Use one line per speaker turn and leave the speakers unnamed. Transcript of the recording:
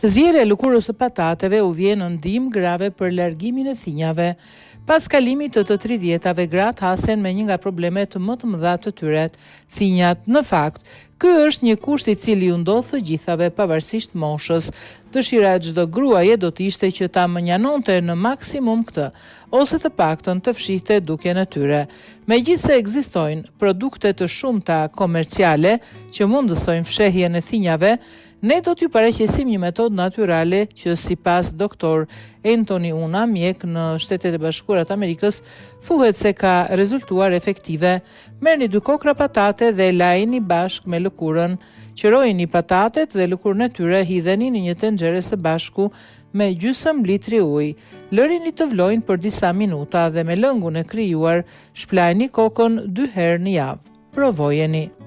Zjerja e lëkurës së patateve u vjen në ndihmë grave për largimin e thinjave. Pas kalimit të 30-tave, gratë hasen me një nga problemet më të mëdha të tyre, thinjat. Në fakt, ky është një kusht i cili u ndodh të gjithave pavarësisht moshës. Dëshira e çdo gruaje do të ishte që ta mënjanonte në maksimum këtë, ose të paktën të fshihte dukjen e tyre. Megjithse ekzistojnë produkte të shumta komerciale që mundësojnë fshehjen e thinjave, ne do t'ju paraqesim një metodë natyrale që sipas doktor Anthony Una, mjek në Shtetet e Bashkuara të Amerikës, thuhet se ka rezultuar efektive. Merrni 2 kokra patate dhe lajini bashkë me lëkurën. Qërojini patatet dhe lëkurën e tyre, hidheni në një tenxhere së bashku me gjysmë litri ujë. Lërini të vlojnë për disa minuta dhe me lëngun e krijuar, shplajni kokën 2 herë në javë. Provojeni.